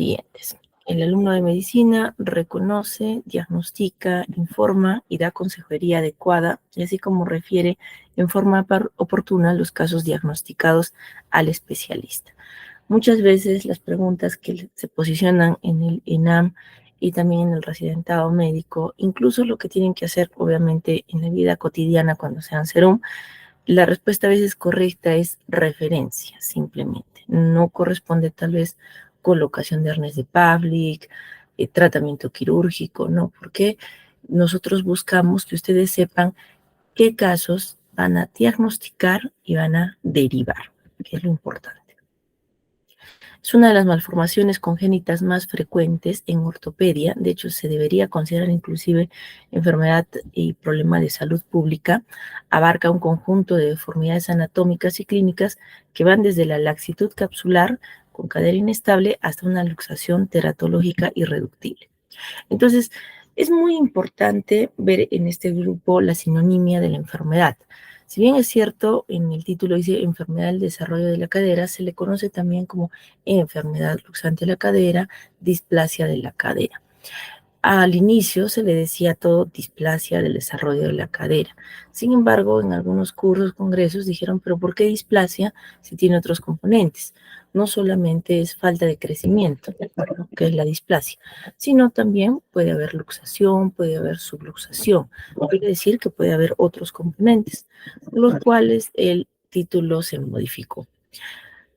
siguientes. El alumno de medicina reconoce, diagnostica, informa y da consejería adecuada, y así como refiere en forma oportuna los casos diagnosticados al especialista. Muchas veces las preguntas que se posicionan en el ENAM y también en el residentado médico, incluso lo que tienen que hacer obviamente en la vida cotidiana cuando sean serum, la respuesta a veces correcta es referencia, simplemente. No corresponde tal vez colocación de arnés de Pavlik, tratamiento quirúrgico, no, porque nosotros buscamos que ustedes sepan qué casos van a diagnosticar y van a derivar, que es lo importante. Es una de las malformaciones congénitas más frecuentes en ortopedia. De hecho, se debería considerar inclusive enfermedad y problema de salud pública. Abarca un conjunto de deformidades anatómicas y clínicas que van desde la laxitud capsular con cadera inestable hasta una luxación teratológica irreductible. Entonces, es muy importante ver en este grupo la sinonimia de la enfermedad. Si bien es cierto, en el título dice enfermedad del desarrollo de la cadera, se le conoce también como enfermedad luxante de la cadera, displasia de la cadera. Al inicio se le decía todo displasia del desarrollo de la cadera. Sin embargo, en algunos cursos, congresos dijeron, pero ¿por qué displasia si tiene otros componentes? No solamente es falta de crecimiento, ¿no?, que es la displasia, sino también puede haber luxación, puede haber subluxación. Quiere decir que puede haber otros componentes, los cuales el título se modificó.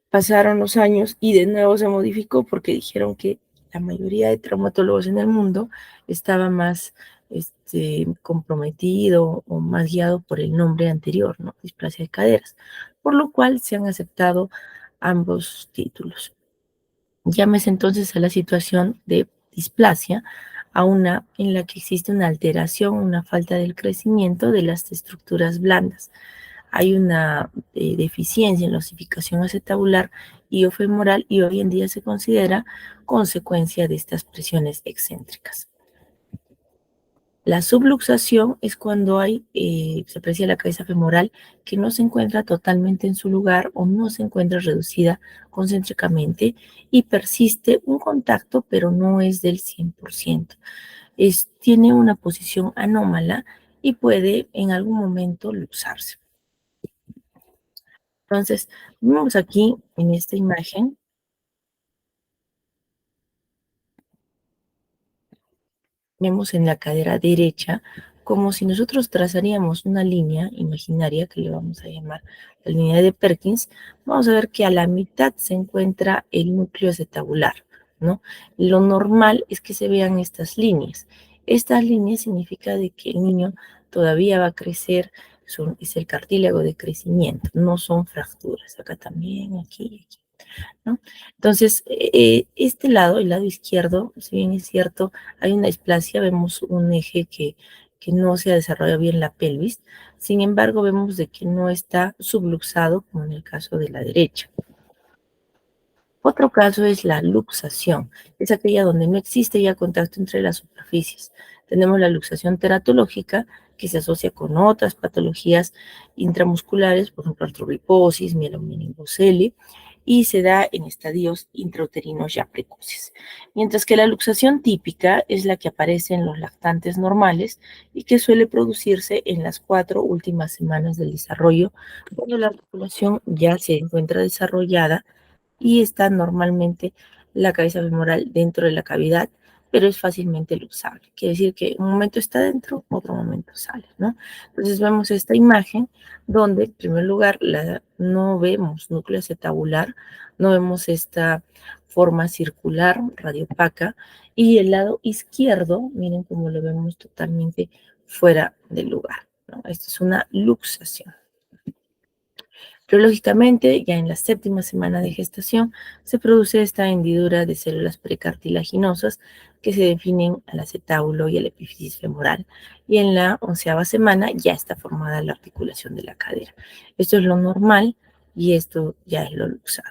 Pasaron los años y de nuevo se modificó porque dijeron que la mayoría de traumatólogos en el mundo estaba más comprometido o más guiado por el nombre anterior, ¿no? Displasia de caderas, por lo cual se han aceptado ambos títulos. Llámese entonces a la situación de displasia a una en la que existe una alteración, una falta del crecimiento de las estructuras blandas. Hay una deficiencia en la osificación acetabular iliofemoral y hoy en día se considera consecuencia de estas presiones excéntricas. La subluxación es cuando se aprecia la cabeza femoral que no se encuentra totalmente en su lugar o no se encuentra reducida concéntricamente y persiste un contacto, pero no es del 100%. Tiene una posición anómala y puede en algún momento luxarse. Entonces, vemos aquí en esta imagen, vemos en la cadera derecha como si nosotros trazaríamos una línea imaginaria que le vamos a llamar la línea de Perkins. Vamos a ver que a la mitad se encuentra el núcleo acetabular, ¿no? Lo normal es que se vean estas líneas. Estas líneas significa de que el niño todavía va a crecer, es el cartílago de crecimiento, no son fracturas. Acá también, aquí, aquí, ¿no? Entonces, este lado, el lado izquierdo, si bien es cierto, hay una displasia, vemos un eje que no se ha desarrollado bien la pelvis, sin embargo, vemos de que no está subluxado, como en el caso de la derecha. Otro caso es la luxación, es aquella donde no existe ya contacto entre las superficies. Tenemos la luxación teratológica, que se asocia con otras patologías intramusculares, por ejemplo, artrogriposis, mielomeningocele, y se da en estadios intrauterinos ya precoces. Mientras que la luxación típica es la que aparece en los lactantes normales y que suele producirse en las 4 últimas semanas del desarrollo, cuando la articulación ya se encuentra desarrollada y está normalmente la cabeza femoral dentro de la cavidad, pero es fácilmente luxable. Quiere decir que un momento está dentro, otro momento sale, ¿no? Entonces vemos esta imagen donde, en primer lugar, no vemos núcleo acetabular, no vemos esta forma circular radiopaca, y el lado izquierdo, miren cómo lo vemos totalmente fuera del lugar, ¿no? Esto es una luxación. Biológicamente, ya en la 7ª semana de gestación, se produce esta hendidura de células precartilaginosas que se definen al acetábulo y a la epífisis femoral. Y en la 11ª semana ya está formada la articulación de la cadera. Esto es lo normal y esto ya es lo luxado.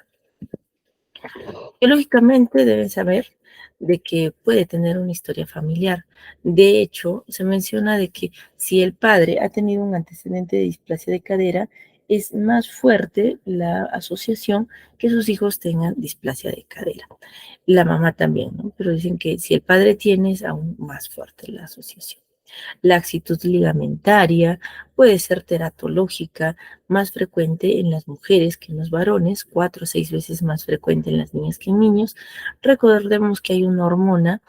Biológicamente deben saber de que puede tener una historia familiar. De hecho, se menciona de que si el padre ha tenido un antecedente de displasia de cadera, es más fuerte la asociación que sus hijos tengan displasia de cadera. La mamá también, ¿no? Pero dicen que si el padre tiene es aún más fuerte la asociación. Laxitud ligamentaria puede ser teratológica, más frecuente en las mujeres que en los varones, 4 o 6 veces más frecuente en las niñas que en niños. Recordemos que hay una hormona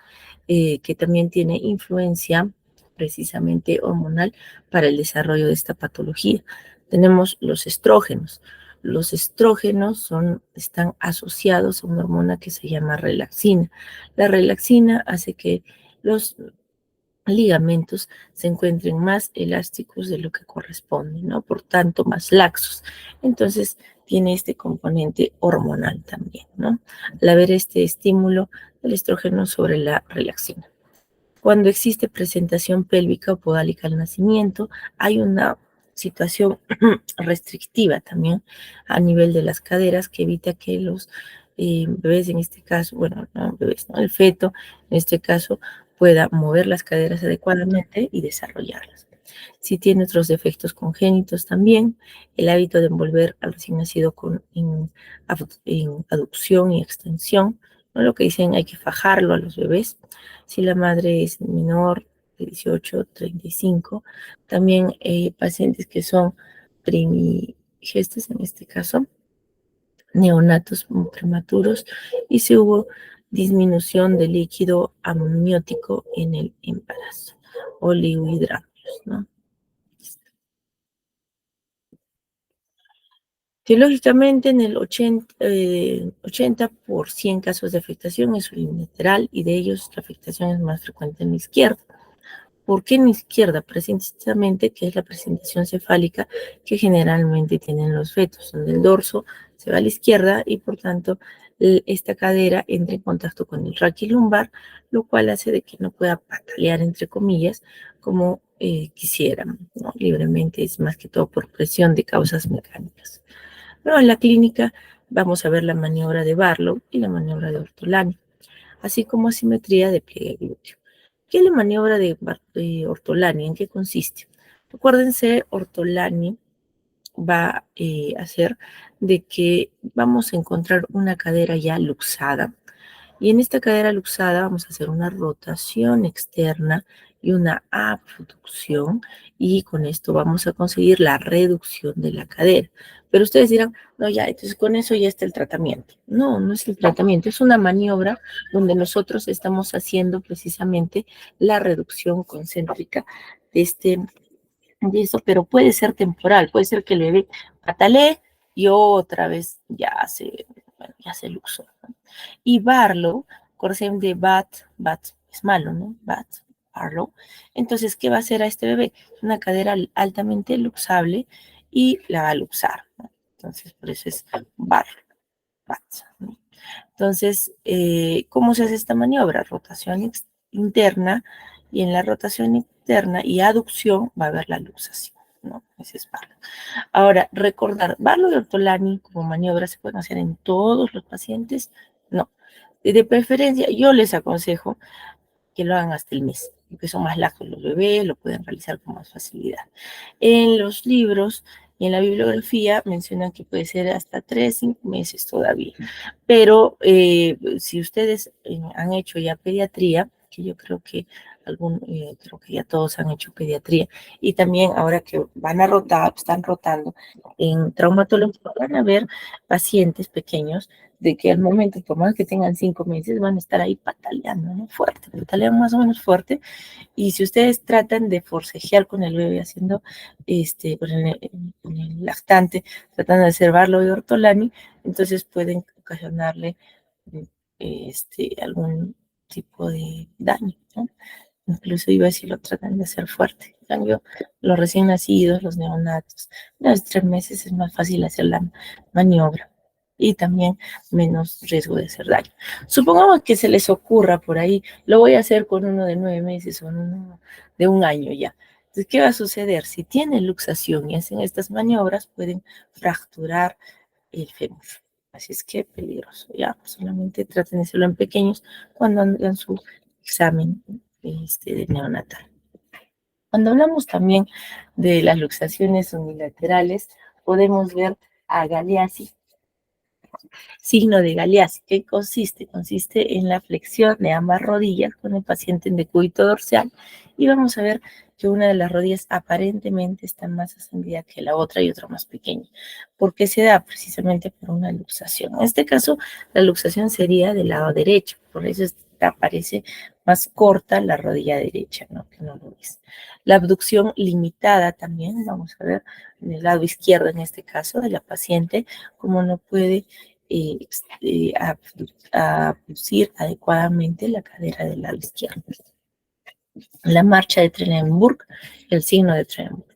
que también tiene influencia precisamente hormonal para el desarrollo de esta patología. Tenemos los estrógenos. Los estrógenos están asociados a una hormona que se llama relaxina. La relaxina hace que los ligamentos se encuentren más elásticos de lo que corresponde, ¿no? Por tanto, más laxos. Entonces, tiene este componente hormonal también, ¿no? Al haber este estímulo del estrógeno sobre la relaxina. Cuando existe presentación pélvica o podálica al nacimiento, hay una situación restrictiva también a nivel de las caderas que evita que los bebés, en este caso, bueno, no bebés, ¿no? El feto, en este caso, pueda mover las caderas adecuadamente y desarrollarlas. Si tiene otros defectos congénitos también, el hábito de envolver al recién nacido en aducción y extensión, ¿no? Lo que dicen hay que fajarlo a los bebés. Si la madre es menor de 18, 35, también pacientes que son primigestes, en este caso, neonatos prematuros, y si hubo disminución de líquido amniótico en el embarazo, oligohidráculos, ¿no? Teológicamente, en el 80 por 100 casos de afectación es unilateral y de ellos la afectación es más frecuente en la izquierda. ¿Por qué en la izquierda? Precisamente que es la presentación cefálica que generalmente tienen los fetos, donde el dorso se va a la izquierda y por tanto esta cadera entra en contacto con el raquilumbar, lo cual hace de que no pueda patalear, entre comillas, como quisieran, ¿no? Libremente, es más que todo por presión de causas mecánicas. Pero en la clínica vamos a ver la maniobra de Barlow y la maniobra de Ortolani, así como asimetría de pliegue glúteo. ¿Qué es la maniobra de Ortolani? ¿En qué consiste? Acuérdense, Ortolani va a hacer de que vamos a encontrar una cadera ya luxada, y en esta cadera luxada vamos a hacer una rotación externa y una abducción, y con esto vamos a conseguir la reducción de la cadera. Pero ustedes dirán, no, ya, entonces con eso ya está el tratamiento. No, no es el tratamiento, es una maniobra donde nosotros estamos haciendo precisamente la reducción concéntrica de eso, pero puede ser temporal, puede ser que el bebé patalee y otra vez ya se luxó, ¿no? Y Barlow, corrección de Bat es malo, ¿no? Barlow. Entonces, ¿qué va a hacer a este bebé? Una cadera altamente luxable y la va a luxar, ¿no? Entonces, por eso es Bat, ¿no? Entonces, ¿cómo se hace esta maniobra? Rotación interna, y en la rotación interna y aducción va a haber la luxación, ¿no? Ese es Barlow. Ahora, recordar, Barlow y Ortolani como maniobra se pueden hacer en todos los pacientes, no. De preferencia, yo les aconsejo que lo hagan hasta el mes, porque son más laxos los bebés, lo pueden realizar con más facilidad. En los libros y en la bibliografía mencionan que puede ser hasta 3, 5 meses todavía. Pero si ustedes han hecho ya pediatría, que yo creo que creo que ya todos han hecho pediatría, y también ahora que van a rotar, están rotando en traumatología, van a ver pacientes pequeños de que al momento, por más que tengan 5 meses, van a estar ahí pataleando, ¿no? Fuerte, patalean más o menos fuerte. Y si ustedes tratan de forcejear con el bebé haciendo, con el lactante, tratando de hacer Barlow y Ortolani, entonces pueden ocasionarle algún tipo de daño, ¿no? Incluso iba a decir, lo tratan de hacer fuerte. En cambio, los recién nacidos, los neonatos, los 3 meses es más fácil hacer la maniobra y también menos riesgo de hacer daño. Supongamos que se les ocurra por ahí, lo voy a hacer con uno de 9 meses o uno de 1 año ya. Entonces, ¿qué va a suceder? Si tienen luxación y hacen estas maniobras, pueden fracturar el fémur. Así es que peligroso, ya. Solamente traten de hacerlo en pequeños cuando hagan su examen de neonatal. Cuando hablamos también de las luxaciones unilaterales, podemos ver a Galeazzi, signo de Galeazzi. ¿Qué consiste? Consiste en la flexión de ambas rodillas con el paciente en decúbito dorsal y vamos a ver que una de las rodillas aparentemente está más ascendida que la otra y otra más pequeña. ¿Por qué se da? Precisamente por una luxación. En este caso, la luxación sería del lado derecho, por eso aparece más corta la rodilla derecha, ¿no? Que no lo es. La abducción limitada también, vamos a ver, en el lado izquierdo en este caso de la paciente, como no puede abducir adecuadamente la cadera del lado izquierdo. La marcha de Trendelenburg, el signo de Trendelenburg.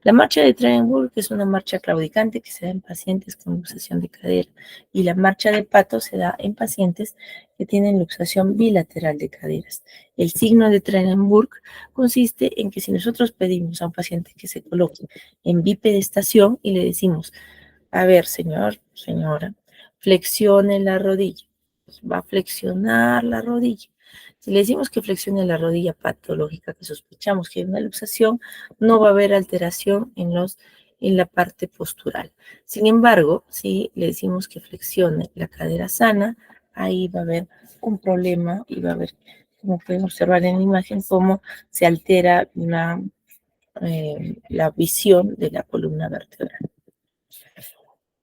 La marcha de Trendelenburg es una marcha claudicante que se da en pacientes con luxación de cadera y la marcha de pato se da en pacientes que tienen luxación bilateral de caderas. El signo de Trendelenburg consiste en que si nosotros pedimos a un paciente que se coloque en bipedestación y le decimos, a ver, señor, señora, flexione la rodilla. Pues va a flexionar la rodilla. Si le decimos que flexione la rodilla patológica, que sospechamos que hay una luxación, no va a haber alteración en la parte postural. Sin embargo, si le decimos que flexione la cadera sana, ahí va a haber un problema y va a haber, como pueden observar en la imagen, cómo se altera la visión de la columna vertebral.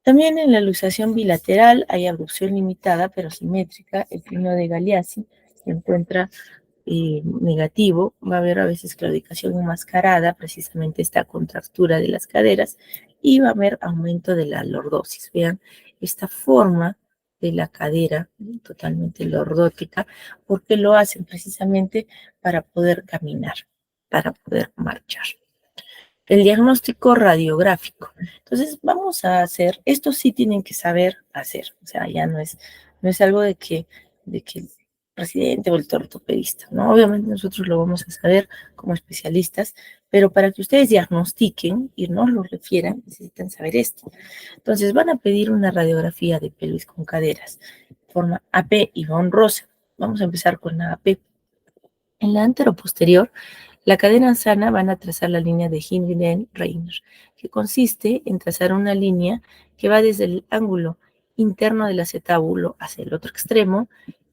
También en la luxación bilateral hay abducción limitada pero simétrica. El signo de Galeazzi se encuentra negativo. Va a haber a veces claudicación enmascarada, precisamente esta contractura de las caderas, y va a haber aumento de la lordosis. Vean esta forma de la cadera totalmente lordótica, porque lo hacen precisamente para poder caminar, para poder marchar. El diagnóstico radiográfico. Entonces, vamos a hacer, esto sí tienen que saber hacer, o sea, ya no es algo de que el residente o el ortopedista, ¿no? Obviamente nosotros lo vamos a saber como especialistas, pero para que ustedes diagnostiquen y nos lo refieran, necesitan saber esto. Entonces, van a pedir una radiografía de pelvis con caderas, forma AP y von Rosa. Vamos a empezar con la AP. En la anteroposterior, la cadera sana van a trazar la línea de Hindren-Reiner, que consiste en trazar una línea que va desde el ángulo interno del acetábulo hacia el otro extremo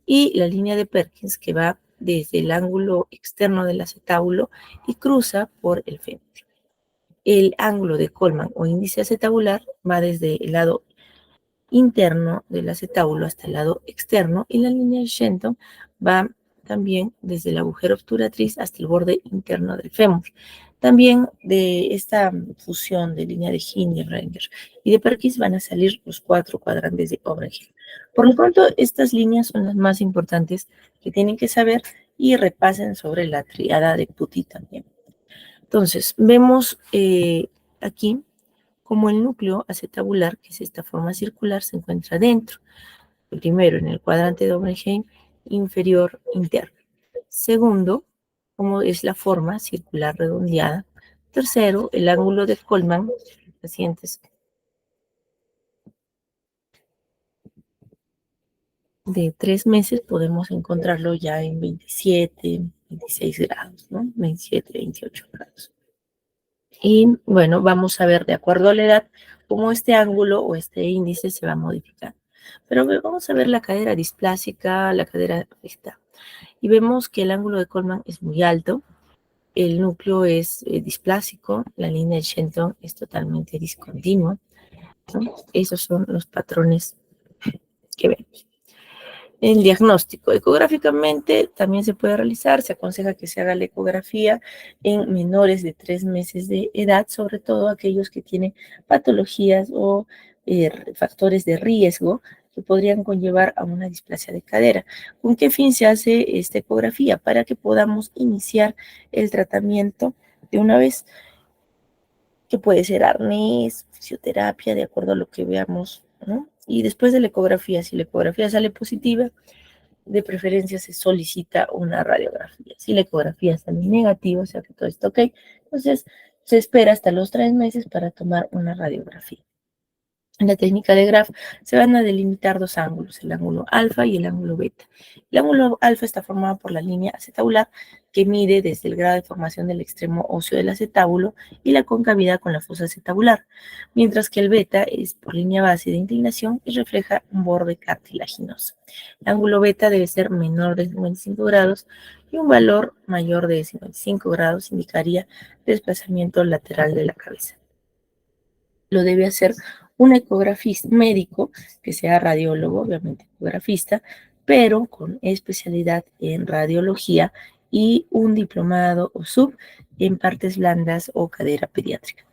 y la línea de Perkins que va desde el ángulo externo del acetábulo y cruza por el fémur. El ángulo de Coleman o índice acetabular va desde el lado interno del acetábulo hasta el lado externo y la línea de Shenton va también desde el agujero obturatriz hasta el borde interno del fémur. También de esta fusión de línea de Hindren y de Perkins van a salir los 4 cuadrantes de Obrenheim. Por lo tanto, estas líneas son las más importantes que tienen que saber y repasen sobre la triada de Putty también. Entonces, vemos aquí como el núcleo acetabular, que es esta forma circular, se encuentra dentro. Primero, en el cuadrante de Obrenheim inferior interno. Segundo, como es la forma circular redondeada. Tercero, el ángulo de Coleman, pacientes de 3 meses podemos encontrarlo ya en 27, 26 grados, ¿no? 27, 28 grados. Y bueno, vamos a ver de acuerdo a la edad cómo este ángulo o este índice se va modificando. Pero vamos a ver la cadera displásica, la cadera recta. Y vemos que el ángulo de Coleman es muy alto, el núcleo es displásico, la línea de Shenton es totalmente discontinua, ¿no? Esos son los patrones que vemos. El diagnóstico. Ecográficamente también se puede realizar, se aconseja que se haga la ecografía en menores de 3 meses de edad, sobre todo aquellos que tienen patologías o factores de riesgo que podrían conllevar a una displasia de cadera. ¿Con qué fin se hace esta ecografía? Para que podamos iniciar el tratamiento de una vez, que puede ser arnés, fisioterapia, de acuerdo a lo que veamos, ¿no? Y después de la ecografía, si la ecografía sale positiva, de preferencia se solicita una radiografía. Si la ecografía sale negativa, o sea que todo está ok, entonces se espera hasta los 3 meses para tomar una radiografía. En la técnica de Graf se van a delimitar dos ángulos, el ángulo alfa y el ángulo beta. El ángulo alfa está formado por la línea acetabular que mide desde el grado de formación del extremo óseo del acetábulo y la concavidad con la fosa acetabular, mientras que el beta es por línea base de inclinación y refleja un borde cartilaginoso. El ángulo beta debe ser menor de 55 grados y un valor mayor de 55 grados indicaría desplazamiento lateral de la cabeza. Lo debe hacer un ecografista médico que sea radiólogo, obviamente ecografista, pero con especialidad en radiología y un diplomado o sub en partes blandas o cadera pediátrica.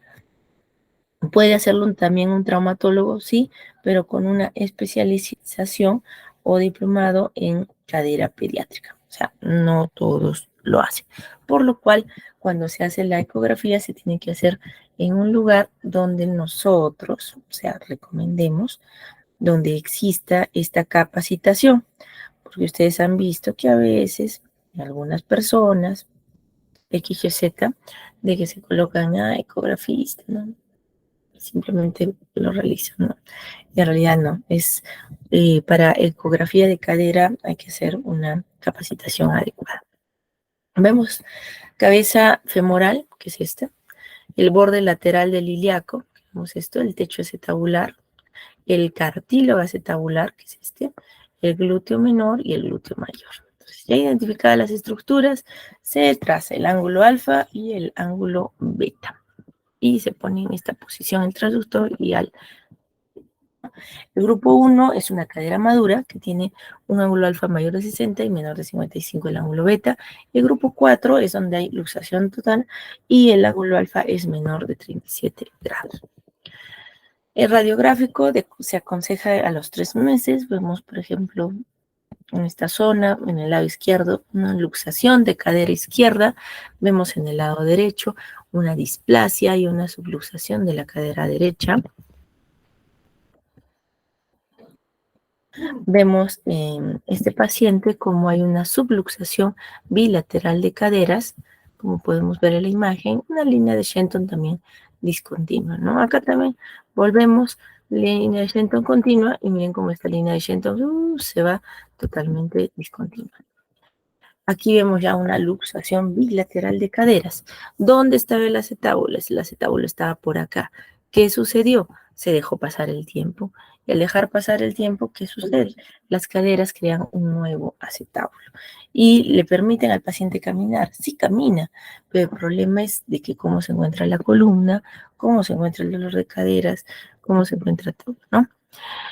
Puede hacerlo también un traumatólogo, sí, pero con una especialización o diplomado en cadera pediátrica. O sea, no todos lo hacen. Por lo cual, cuando se hace la ecografía, se tiene que hacer en un lugar donde nosotros, o sea, recomendemos, donde exista esta capacitación. Porque ustedes han visto que a veces, algunas personas, X, Y, Z, de que se colocan a ecografistas, ¿no? Simplemente lo realizan, ¿no? Y en realidad no, es para ecografía de cadera hay que hacer una capacitación adecuada. Vemos cabeza femoral, que es esta, el borde lateral del ilíaco, vemos esto, el techo acetabular, el cartílago acetabular, que es este, el glúteo menor y el glúteo mayor. Entonces, ya identificadas las estructuras, se traza el ángulo alfa y el ángulo beta. Y se pone en esta posición el transductor y al... El grupo 1 es una cadera madura que tiene un ángulo alfa mayor de 60 y menor de 55 el ángulo beta. El grupo 4 es donde hay luxación total y el ángulo alfa es menor de 37 grados. El radiográfico se aconseja a los 3 meses. Vemos, por ejemplo, en esta zona, en el lado izquierdo, una luxación de cadera izquierda. Vemos en el lado derecho una displasia y una subluxación de la cadera derecha. Vemos en este paciente como hay una subluxación bilateral de caderas, como podemos ver en la imagen, una línea de Shenton también discontinua, ¿no? Acá también volvemos, línea de Shenton continua, y miren cómo esta línea de Shenton se va totalmente discontinua. Aquí vemos ya una luxación bilateral de caderas. ¿Dónde estaba el acetábulo? El acetábulo estaba por acá. ¿Qué sucedió? Se dejó pasar el tiempo. Y al dejar pasar el tiempo, ¿qué sucede? Las caderas crean un nuevo acetábulo y le permiten al paciente caminar. Sí camina, pero el problema es de que cómo se encuentra la columna, cómo se encuentra el dolor de caderas, cómo se encuentra todo, ¿no?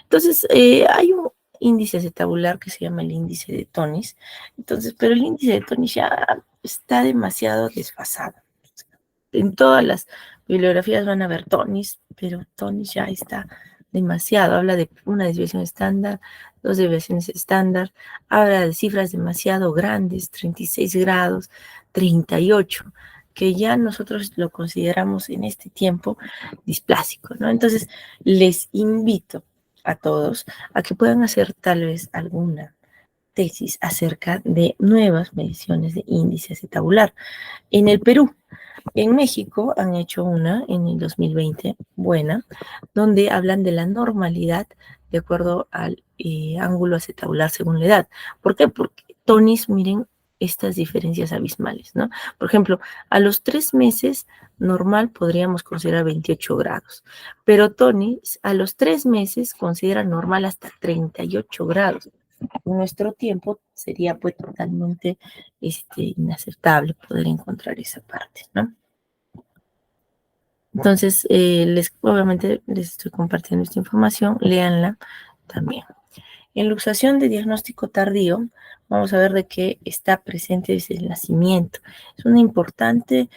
Entonces, hay un índice acetabular que se llama el índice de Tonis. Entonces, pero el índice de Tonis ya está demasiado desfasado. En todas las bibliografías van a ver Tonis, pero Tonis ya está demasiado. Habla de una desviación estándar, dos desviaciones estándar, habla de cifras demasiado grandes, 36 grados, 38, que ya nosotros lo consideramos en este tiempo displásico, ¿no? Entonces, les invito a todos a que puedan hacer tal vez alguna tesis acerca de nuevas mediciones de índice acetabular. En el Perú, en México han hecho una en el 2020, buena, donde hablan de la normalidad de acuerdo al ángulo acetabular según la edad. ¿Por qué? Porque Tonis, miren estas diferencias abismales, ¿no? Por ejemplo, a los 3 meses normal podríamos considerar 28 grados, pero Tonis a los 3 meses considera normal hasta 38 grados. En nuestro tiempo sería pues totalmente inaceptable poder encontrar esa parte, ¿no? Entonces, obviamente les estoy compartiendo esta información, léanla también. En luxación de diagnóstico tardío, vamos a ver de qué está presente desde el nacimiento. Es una importante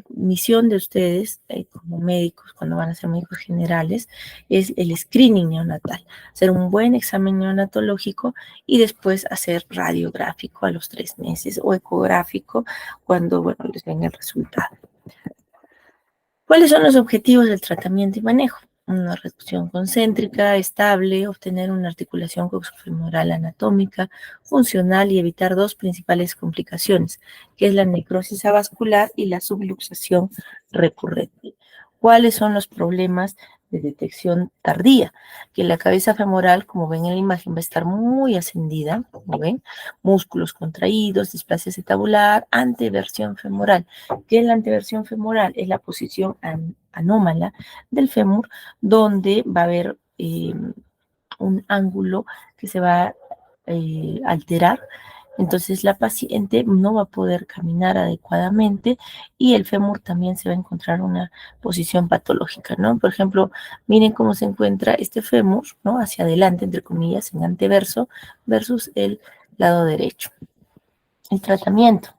misión de ustedes como médicos, cuando van a ser médicos generales, es el screening neonatal. Hacer un buen examen neonatológico y después hacer radiográfico a los 3 meses o ecográfico cuando, bueno, les venga el resultado. ¿Cuáles son los objetivos del tratamiento y manejo? Una reducción concéntrica, estable, obtener una articulación coxofemoral anatómica, funcional y evitar dos principales complicaciones, que es la necrosis avascular y la subluxación recurrente. ¿Cuáles son los problemas de detección tardía? Que la cabeza femoral, como ven en la imagen, va a estar muy ascendida, como ven, músculos contraídos, displasia acetabular, anteversión femoral. ¿Qué es la anteversión femoral? Es la posición anómala del fémur, donde va a haber un ángulo que se va a alterar. Entonces la paciente no va a poder caminar adecuadamente y el fémur también se va a encontrar una posición patológica, ¿no? Por ejemplo, miren cómo se encuentra este fémur, ¿no? Hacia adelante, entre comillas, en anteverso versus el lado derecho. El tratamiento.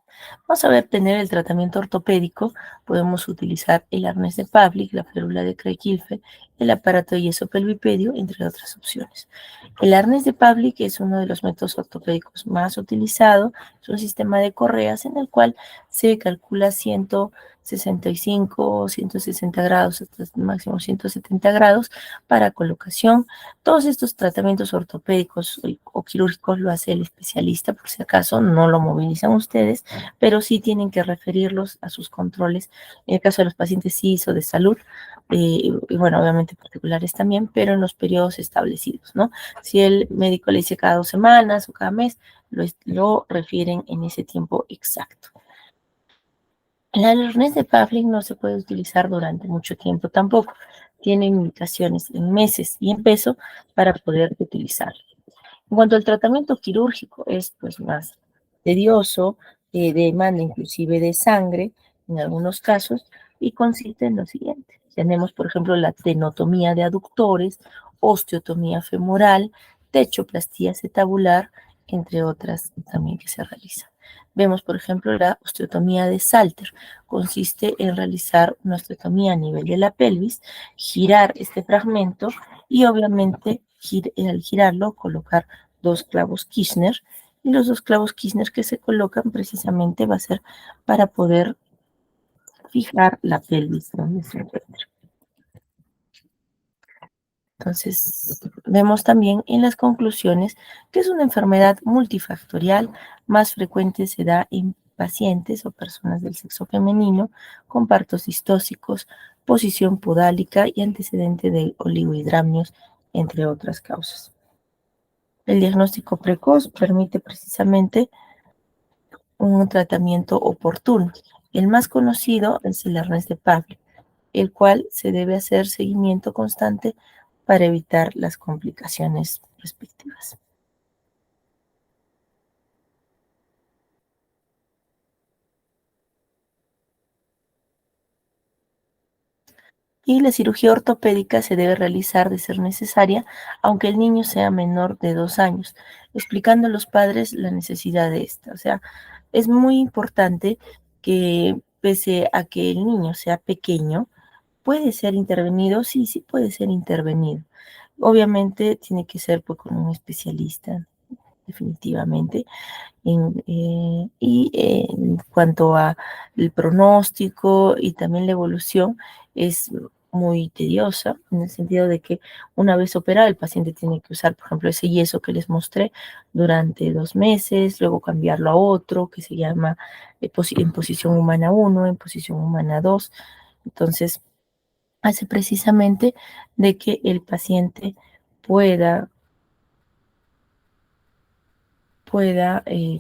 Vamos a ver, tener el tratamiento ortopédico. Podemos utilizar el arnés de Pavlik, la férula de Craig-Hilfe, el aparato de yeso pelvipedio, entre otras opciones. El arnés de Pavlik es uno de los métodos ortopédicos más utilizados. Es un sistema de correas en el cual se calcula 165 o 160 grados, hasta máximo 170 grados para colocación. Todos estos tratamientos ortopédicos o quirúrgicos lo hace el especialista, por si acaso no lo movilizan ustedes, pero sí tienen que referirlos a sus controles. En el caso de los pacientes CIS o de salud, y bueno, obviamente particulares también, pero en los periodos establecidos, ¿no? Si el médico le dice cada 2 semanas o cada mes, lo refieren en ese tiempo exacto. El arnés de Pavlik no se puede utilizar durante mucho tiempo tampoco. Tiene indicaciones en meses y en peso para poder utilizarlo. En cuanto al tratamiento quirúrgico, es pues más tedioso, demanda inclusive de sangre en algunos casos y consiste en lo siguiente. Tenemos, por ejemplo, la tenotomía de aductores, osteotomía femoral, techoplastía acetabular, entre otras también que se realizan. Vemos, por ejemplo, la osteotomía de Salter. Consiste en realizar una osteotomía a nivel de la pelvis, girar este fragmento y obviamente al girarlo colocar 2 clavos Kirchner, y los 2 clavos Kirchner que se colocan precisamente va a ser para poder fijar la pelvis donde se encuentra. Entonces, vemos también en las conclusiones que es una enfermedad multifactorial, más frecuente se da en pacientes o personas del sexo femenino con partos distóxicos, posición podálica y antecedente de oligohidramnios, entre otras causas. El diagnóstico precoz permite precisamente un tratamiento oportuno. El más conocido es el arnés de Pavlik, el cual se debe hacer seguimiento constante para evitar las complicaciones respectivas. Y la cirugía ortopédica se debe realizar de ser necesaria, aunque el niño sea menor de 2 años, explicando a los padres la necesidad de esta. O sea, es muy importante que pese a que el niño sea pequeño, puede ser intervenido, sí, sí puede ser intervenido. Obviamente tiene que ser pues, con un especialista, definitivamente. En cuanto a el pronóstico y también la evolución, es muy tediosa, en el sentido de que una vez operado el paciente tiene que usar, por ejemplo, ese yeso que les mostré durante 2 meses, luego cambiarlo a otro que se llama en posición humana 1, en posición humana 2. Entonces, hace precisamente de que el paciente pueda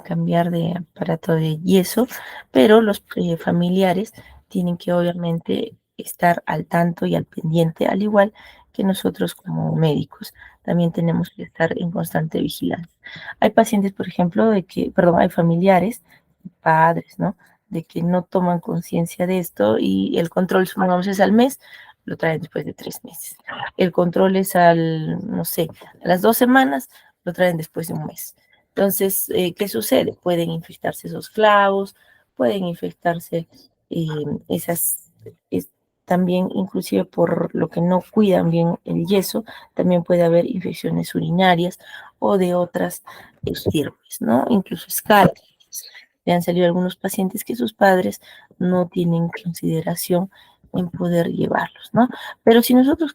cambiar de aparato de yeso, pero los familiares tienen que obviamente estar al tanto y al pendiente, al igual que nosotros como médicos. También tenemos que estar en constante vigilancia. Hay pacientes, por ejemplo, hay familiares, padres, ¿no? De que no toman conciencia de esto y el control, supongamos, es al mes, lo traen después de 3 meses. El control es no sé, a las 2 semanas, lo traen después de un mes. Entonces, ¿qué sucede? Pueden infectarse esos clavos, pueden infectarse eh, esas, es- también inclusive por lo que no cuidan bien el yeso, también puede haber infecciones urinarias o de otras estirpes, ¿no? Incluso escalas. Le han salido algunos pacientes que sus padres no tienen consideración en poder llevarlos, ¿no? Pero si nosotros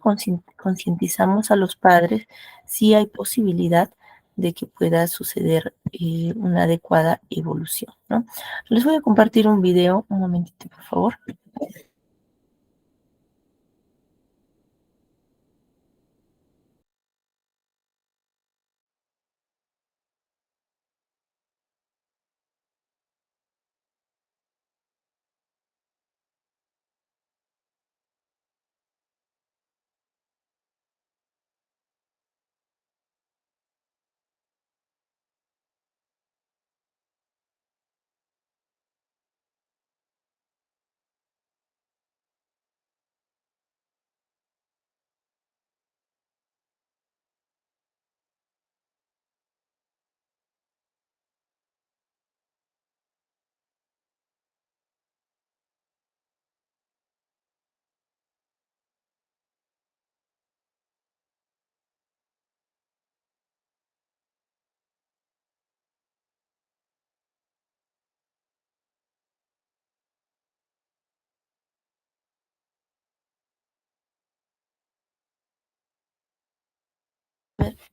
concientizamos a los padres, sí hay posibilidad de que pueda suceder una adecuada evolución, ¿no? Les voy a compartir un video, un momentito, por favor.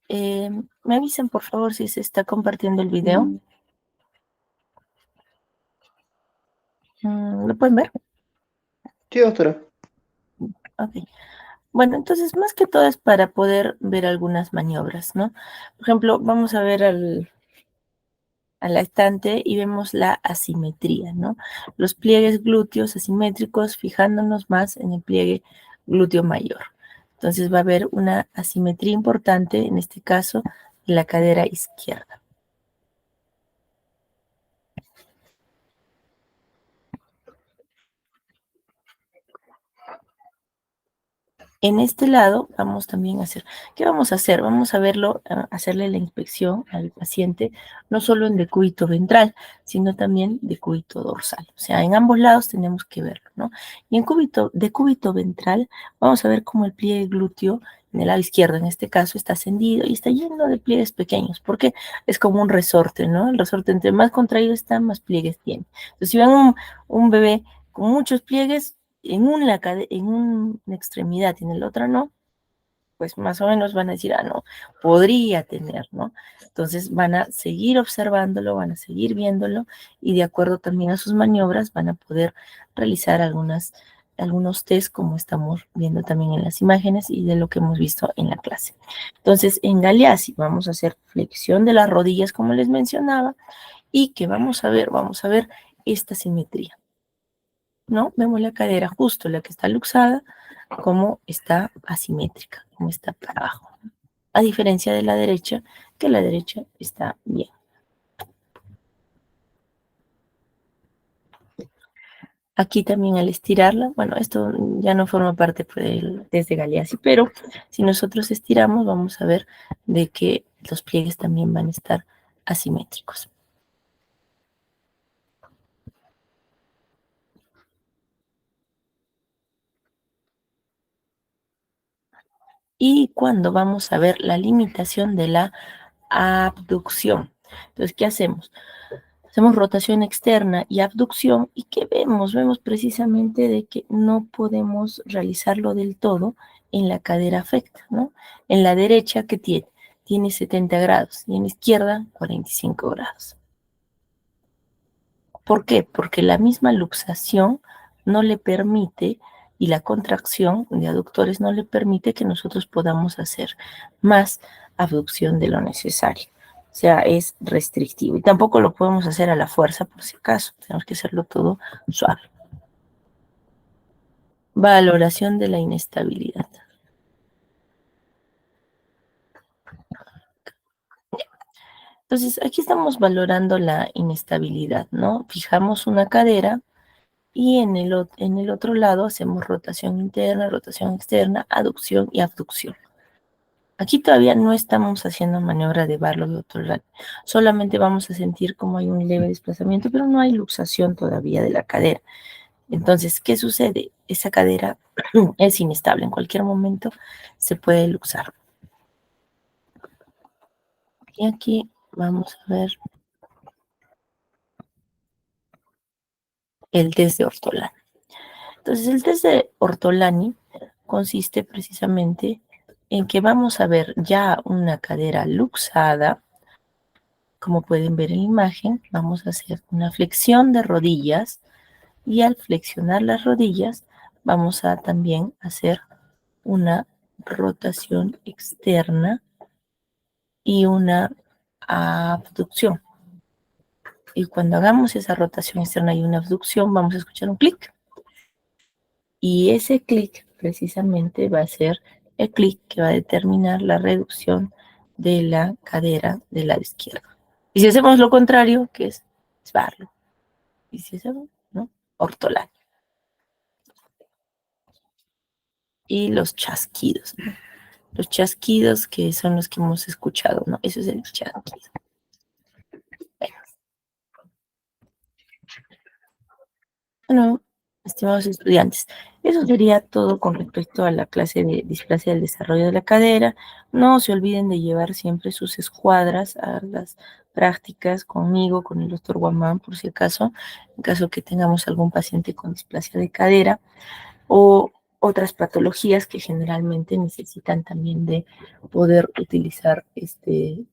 Me avisen, por favor, si se está compartiendo el video. ¿Lo pueden ver? Sí, doctora. Ok. Bueno, entonces, más que todo es para poder ver algunas maniobras, ¿no? Por ejemplo, vamos a ver a la estante y vemos la asimetría, ¿no? Los pliegues glúteos asimétricos, fijándonos más en el pliegue glúteo mayor. Entonces va a haber una asimetría importante, en este caso, en la cadera izquierda. En este lado vamos también a hacer, ¿qué vamos a hacer? Vamos a verlo, hacerle la inspección al paciente, no solo en decúbito ventral, sino también decúbito dorsal. O sea, en ambos lados tenemos que verlo, ¿no? Y en decúbito ventral, vamos a ver cómo el pliegue glúteo, en el lado izquierdo en este caso, está ascendido y está lleno de pliegues pequeños, porque es como un resorte, ¿no? El resorte entre más contraído está, más pliegues tiene. Entonces, si ven un bebé con muchos pliegues, en una extremidad y en la otra no, pues más o menos van a decir, ah, no, podría tener, ¿no? Entonces van a seguir observándolo, van a seguir viéndolo y de acuerdo también a sus maniobras van a poder realizar algunos test como estamos viendo también en las imágenes y de lo que hemos visto en la clase. Entonces en Galeazzi vamos a hacer flexión de las rodillas como les mencionaba y que vamos a ver esta simetría. ¿No? Vemos la cadera justo, la que está luxada, como está asimétrica, como está para abajo. A diferencia de la derecha, que la derecha está bien. Aquí también al estirarla, bueno, esto ya no forma parte del test de Galeazzi, pero si nosotros estiramos, vamos a ver de que los pliegues también van a estar asimétricos. Y cuando vamos a ver la limitación de la abducción. Entonces, ¿qué hacemos? Hacemos rotación externa y abducción y ¿qué vemos? Vemos precisamente de que no podemos realizarlo del todo en la cadera afecta, ¿no? En la derecha, ¿qué tiene? Tiene 70 grados y en la izquierda 45 grados. ¿Por qué? Porque la misma luxación no le permite y la contracción de aductores no le permite que nosotros podamos hacer más abducción de lo necesario. O sea, es restrictivo. Y tampoco lo podemos hacer a la fuerza por si acaso. Tenemos que hacerlo todo suave. Valoración de la inestabilidad. Entonces, aquí estamos valorando la inestabilidad, ¿no? Fijamos una cadera y en el otro lado hacemos rotación interna, rotación externa, aducción y abducción. Aquí todavía no estamos haciendo maniobra de Barlow y Ottolani. Solamente vamos a sentir como hay un leve desplazamiento, pero no hay luxación todavía de la cadera. Entonces, ¿qué sucede? Esa cadera es inestable. En cualquier momento se puede luxar. Y aquí vamos a ver el test de Ortolani. Entonces, el test de Ortolani consiste precisamente en que vamos a ver ya una cadera luxada. Como pueden ver en la imagen, vamos a hacer una flexión de rodillas y al flexionar las rodillas vamos a también hacer una rotación externa y una abducción. Y cuando hagamos esa rotación externa y una abducción, vamos a escuchar un clic. Y ese clic precisamente va a ser el clic que va a determinar la reducción de la cadera del lado izquierdo. Y si hacemos lo contrario, que es Barlow. Y si hacemos, ¿no? Ortolani. Y los chasquidos, ¿no? Los chasquidos que son los que hemos escuchado, ¿no? Eso es el chasquido. Bueno, estimados estudiantes, eso sería todo con respecto a la clase de displasia del desarrollo de la cadera. No se olviden de llevar siempre sus escuadras a las prácticas conmigo, con el doctor Guamán, por si acaso, en caso que tengamos algún paciente con displasia de cadera, o otras patologías que generalmente necesitan también de poder utilizar este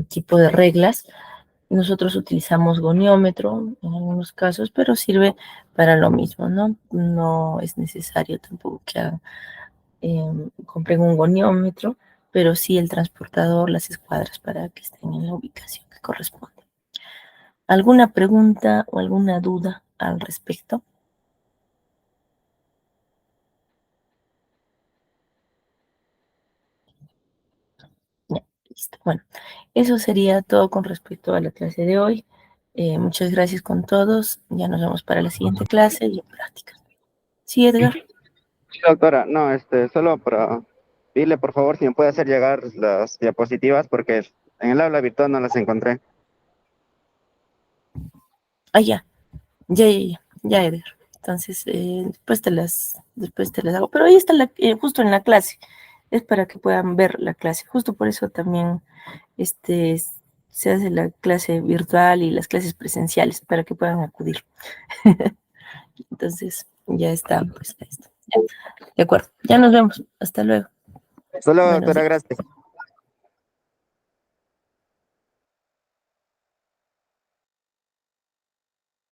tipo de reglas. Nosotros utilizamos goniómetro en algunos casos, pero sirve para lo mismo, ¿no? No es necesario tampoco que compren un goniómetro, pero sí el transportador, las escuadras para que estén en la ubicación que corresponde. ¿Alguna pregunta o alguna duda al respecto? Ya, listo. Bueno, eso sería todo con respecto a la clase de hoy. Muchas gracias con todos. Ya nos vemos para la siguiente clase y en práctica. Sí, Edgar. Sí, doctora, no, solo para pedirle por favor si me puede hacer llegar las diapositivas porque en el aula virtual no las encontré. Ah, ya, Edgar. Entonces, después te las hago. Pero ahí está justo en la clase. Es para que puedan ver la clase. Justo por eso también este, se hace la clase virtual y las clases presenciales para que puedan acudir. Entonces, ya está, pues, ahí está. Ya, de acuerdo. Ya nos vemos. Hasta luego. Solo, Buenos doctora, días. gracias.